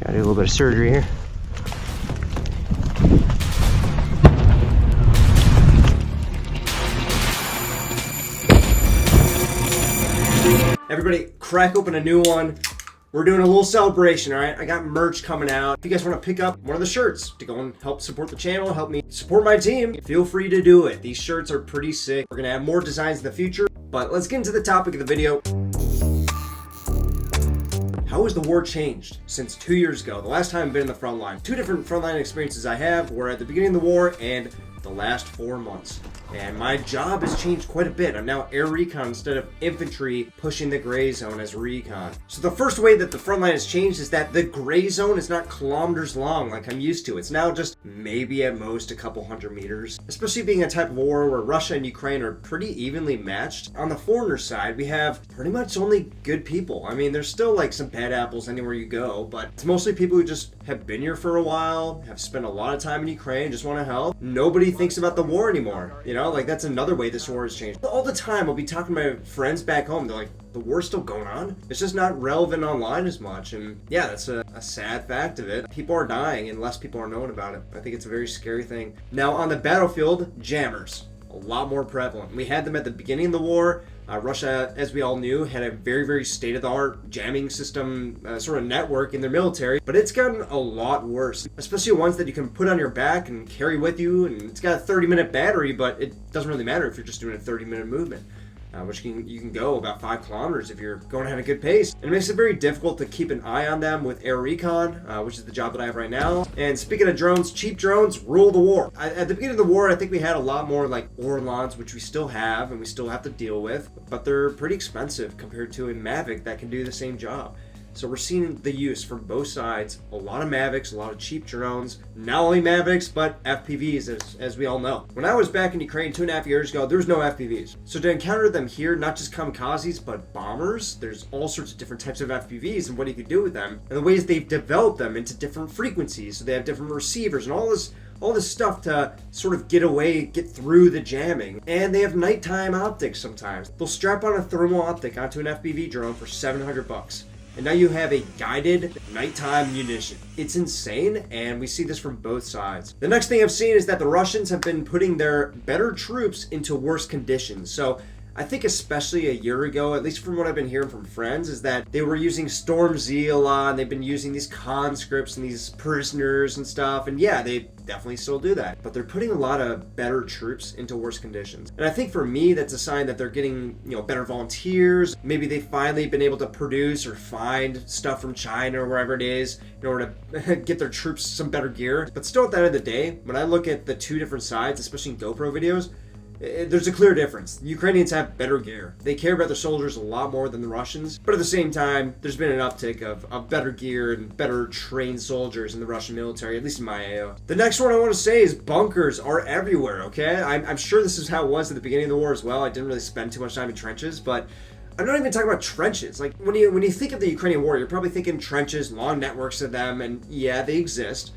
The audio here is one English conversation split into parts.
Gotta do a little bit of surgery here. Everybody, crack open a new one. We're doing a little celebration, all right? I got merch coming out. If you guys want to pick up one of the shirts to go and help support the channel, help me support my team, feel free to do it. These shirts are pretty sick. We're going to have more designs in the future, but let's get into the topic of the video. How has the war changed since 2 years ago, the last time I've been in the front line? Two different frontline experiences I have were at the beginning of the war and the last 4 months. And my job has changed quite a bit. I'm now air recon instead of infantry pushing the gray zone as recon. So the first way that the front line has changed is that the gray zone is not kilometers long like I'm used to. It's now just maybe at most a couple hundred meters. Especially being a type of war where Russia and Ukraine are pretty evenly matched. On the foreigner side, we have pretty much only good people. I mean, there's still like some bad apples anywhere you go, but it's mostly people who just have been here for a while, have spent a lot of time in Ukraine, just want to help. Nobody thinks about the war anymore, you know? Like, that's another way this war has changed. All the time, I'll be talking to my friends back home. They're like, the war's still going on? It's just not relevant online as much. And yeah, that's a sad fact of it. People are dying and less people are knowing about it. I think it's a very scary thing. Now, on the battlefield, jammers. A lot more prevalent. We had them at the beginning of the war. Russia, as we all knew, had a very, very state-of-the-art jamming system sort of network in their military, but it's gotten a lot worse, especially ones that you can put on your back and carry with you, and it's got a 30-minute battery, but it doesn't really matter if you're just doing a 30-minute movement. Which you can go about 5 kilometers if you're going at a good pace. And it makes it very difficult to keep an eye on them with air recon, which is the job that I have right now. And speaking of drones, cheap drones rule the war. At the beginning of the war, I think we had a lot more like Orlons, which we still have and we still have to deal with, but they're pretty expensive compared to a Mavic that can do the same job. So we're seeing the use from both sides, a lot of Mavics, a lot of cheap drones, not only Mavics, but FPVs, as we all know. When I was back in Ukraine 2.5 years ago, there was no FPVs. So to encounter them here, not just kamikazes, but bombers, there's all sorts of different types of FPVs and what you could do with them, and the ways they've developed them into different frequencies. So they have different receivers and all this stuff to sort of get through the jamming. And they have nighttime optics sometimes. They'll strap on a thermal optic onto an FPV drone for $700. And now you have a guided nighttime munition. It's insane, and we see this from both sides. The next thing I've seen is that the Russians have been putting their better troops into worse conditions. So I think especially a year ago, at least from what I've been hearing from friends, is that they were using Storm Z a lot, and they've been using these conscripts and these prisoners and stuff, and yeah, they definitely still do that. But they're putting a lot of better troops into worse conditions. And I think for me, that's a sign that they're getting, better volunteers. Maybe they've finally been able to produce or find stuff from China or wherever it is in order to get their troops some better gear. But still, at the end of the day, when I look at the two different sides, especially in GoPro videos, there's a clear difference. The Ukrainians have better gear. They care about their soldiers a lot more than the Russians, but at the same time, there's been an uptick of better gear and better trained soldiers in the Russian military, at least in my AO. The next one I want to say is bunkers are everywhere, okay? I'm sure this is how it was at the beginning of the war as well. I didn't really spend too much time in trenches, but I'm not even talking about trenches. Like, when you think of the Ukrainian war, you're probably thinking trenches, long networks of them, and yeah, they exist.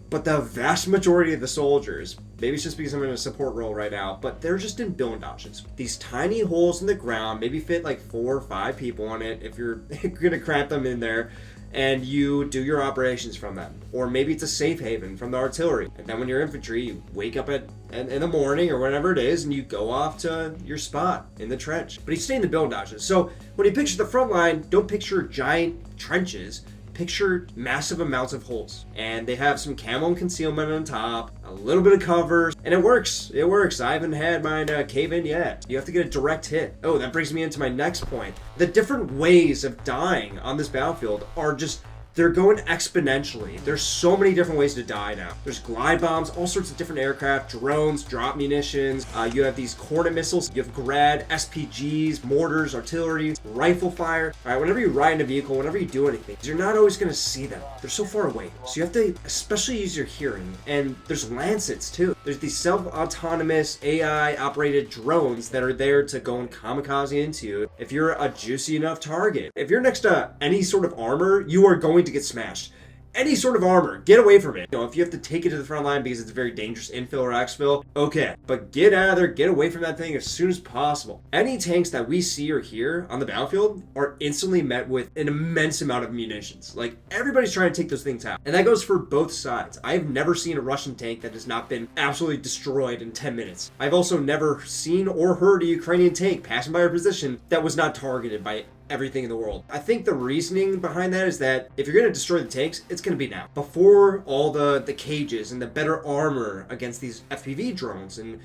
But the vast majority of the soldiers, maybe it's just because I'm in a support role right now, but they're just in blindashes. These tiny holes in the ground, maybe fit like 4 or 5 people on it if you're gonna cramp them in there, and you do your operations from them. Or maybe it's a safe haven from the artillery. And then when you're infantry, you wake up in the morning or whatever it is, and you go off to your spot in the trench. But you stay in the blindashes. So when you picture the front line, don't picture giant trenches. Picture massive amounts of holes, and they have some camo and concealment on top, a little bit of cover, and it works. It works. I haven't had mine cave in yet. You have to get a direct hit. Oh, that brings me into my next point. The different ways of dying on this battlefield are just, they're going exponentially. There's so many different ways to die now. There's glide bombs, all sorts of different aircraft, drones, drop munitions. You have these Hornet missiles. You have Grad, SPGs, mortars, artillery, rifle fire. All right, whenever you ride in a vehicle, whenever you do anything, you're not always going to see them. They're so far away. So you have to especially use your hearing. And there's Lancets too. There's these self-autonomous AI-operated drones that are there to go and kamikaze into you if you're a juicy enough target. If you're next to any sort of armor, you are going to get smashed. any sort of armor, get away from it. If you have to take it to the front line because it's a very dangerous infill or exfil, okay. But get out of there, get away from that thing as soon as possible. Any tanks that we see or hear on the battlefield are instantly met with an immense amount of munitions. Like, everybody's trying to take those things out. And that goes for both sides. I've never seen a Russian tank that has not been absolutely destroyed in 10 minutes. I've also never seen or heard a Ukrainian tank passing by our position that was not targeted by everything in the world. I think the reasoning behind that is that if you're going to destroy the tanks, it's going to be now. Before all the cages and the better armor against these FPV drones and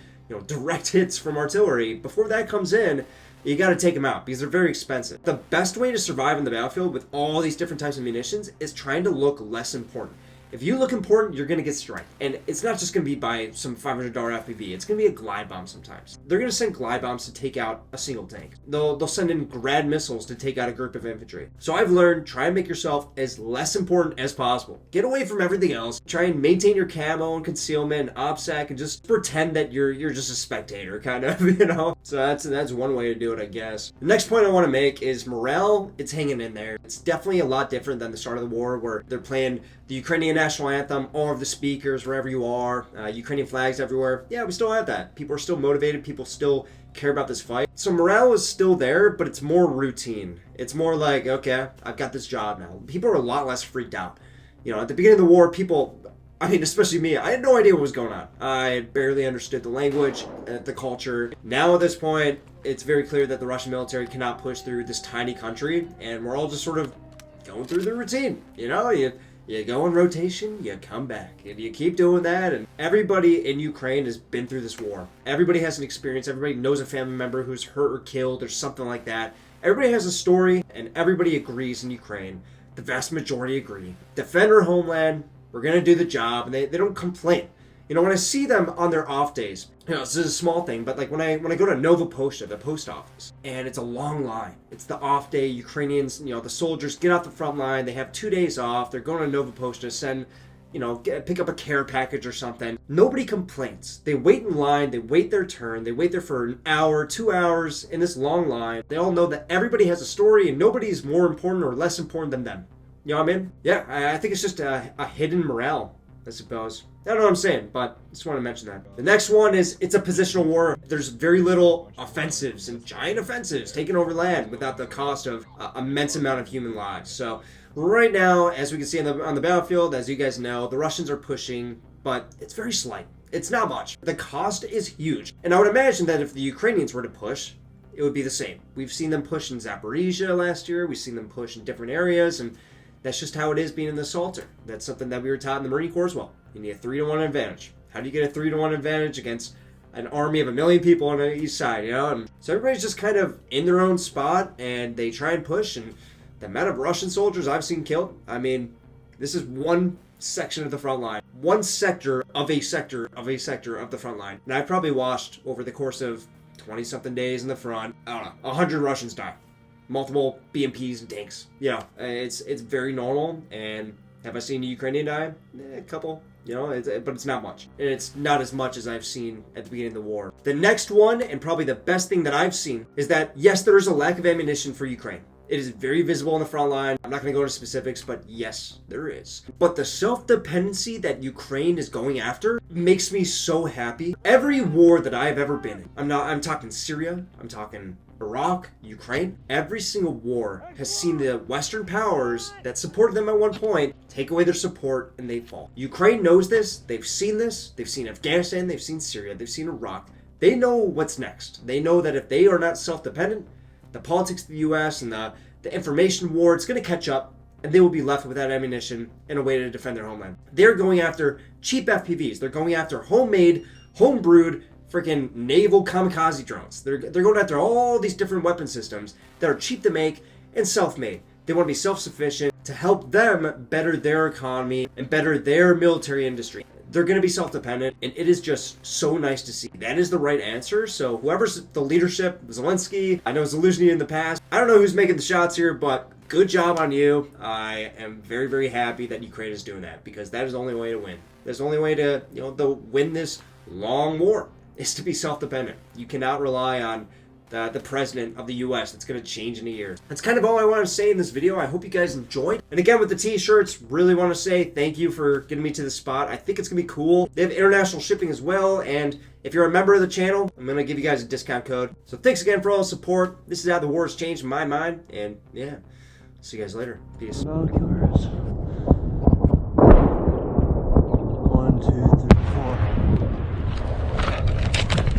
direct hits from artillery, before that comes in, you got to take them out because they're very expensive. The best way to survive in the battlefield with all these different types of munitions is trying to look less important. If you look important, you're going to get striked. And it's not just going to be by some $500 FPV. It's going to be a glide bomb sometimes. They're going to send glide bombs to take out a single tank. They'll send in grad missiles to take out a group of infantry. So I've learned, try and make yourself as less important as possible. Get away from everything else. Try and maintain your camo and concealment and OPSEC and just pretend that you're just a spectator, kind of, So that's one way to do it, I guess. The next point I want to make is morale. It's hanging in there. It's definitely a lot different than the start of the war where they're playing the Ukrainian national anthem, all of the speakers, wherever you are, Ukrainian flags everywhere. Yeah, we still have that. People are still motivated. People still care about this fight. So morale is still there, but it's more routine. It's more like, okay, I've got this job now. People are a lot less freaked out. At the beginning of the war, people, especially me, I had no idea what was going on. I barely understood the language, the culture. Now at this point, it's very clear that the Russian military cannot push through this tiny country, and we're all just sort of going through the routine. You go on rotation, you come back, and you keep doing that, and everybody in Ukraine has been through this war. Everybody has an experience, everybody knows a family member who's hurt or killed or something like that. Everybody has a story, and everybody agrees in Ukraine. The vast majority agree. Defend our homeland, we're going to do the job, and they don't complain. When I see them on their off days, this is a small thing, but like when I go to Nova Poshta, the post office, and it's a long line. It's the off day. Ukrainians, the soldiers get off the front line. They have 2 days off. They're going to Nova Poshta, send, pick up a care package or something. Nobody complains. They wait in line. They wait their turn. They wait there for an hour, 2 hours in this long line. They all know that everybody has a story and nobody's more important or less important than them. You know what I mean? Yeah, I think it's just a hidden morale, I suppose. I don't know what I'm saying, but I just want to mention that. The next one is it's a positional war. There's very little offensives and giant offensives taken over land without the cost of immense amount of human lives. So right now, as we can see on the battlefield, as you guys know, the Russians are pushing, but it's very slight. It's not much. The cost is huge. And I would imagine that if the Ukrainians were to push, it would be the same. We've seen them push in Zaporizhia last year. We've seen them push in different areas, and that's just how it is being an assaulter. That's something that we were taught in the Marine Corps as well. You need a 3-to-1 advantage. How do you get a 3-to-1 advantage against an army of 1 million people on the east side, And so everybody's just kind of in their own spot, and they try and push, and the amount of Russian soldiers I've seen killed, this is one section of the front line. One sector of a sector of a sector of the front line. And I've probably watched over the course of 20-something days in the front, 100 Russians die. Multiple BMPs and tanks. It's very normal. And have I seen a Ukrainian die? A couple. But it's not much. And it's not as much as I've seen at the beginning of the war. The next one, and probably the best thing that I've seen, is that yes, there is a lack of ammunition for Ukraine. It is very visible on the front line. I'm not going to go into specifics, but yes, there is. But the self-dependency that Ukraine is going after makes me so happy. Every war that I've ever been in, I'm talking Syria, I'm talking Iraq, Ukraine, every single war has seen the Western powers that supported them at one point take away their support and they fall. Ukraine knows this. They've seen this. They've seen Afghanistan. They've seen Syria. They've seen Iraq. They know what's next. They know that if they are not self-dependent, the politics of the U.S. and the information war, it's going to catch up, and they will be left without ammunition and a way to defend their homeland. They're going after cheap FPVs. They're going after homemade, home-brewed, freaking naval kamikaze drones. They're going after all these different weapon systems that are cheap to make and self-made. They want to be self-sufficient to help them better their economy and better their military industry. They're going to be self-dependent, and it is just so nice to see. That is the right answer. So whoever's the leadership, Zelensky, I know Zelensky in the past. I don't know who's making the shots here, but good job on you. I am very, very happy that Ukraine is doing that because that is the only way to win. That's the only way to, to win this long war is to be self-dependent. You cannot rely on the president of the US that's going to change in a year. That's kind of all I want to say in this video. I hope you guys enjoyed. And again, with the t-shirts, really want to say thank you for getting me to this spot. I think it's going to be cool. They have international shipping as well, and if you're a member of the channel, I'm going to give you guys a discount code. So thanks again for all the support. This is how the war has changed my mind, and yeah, see you guys later. Peace.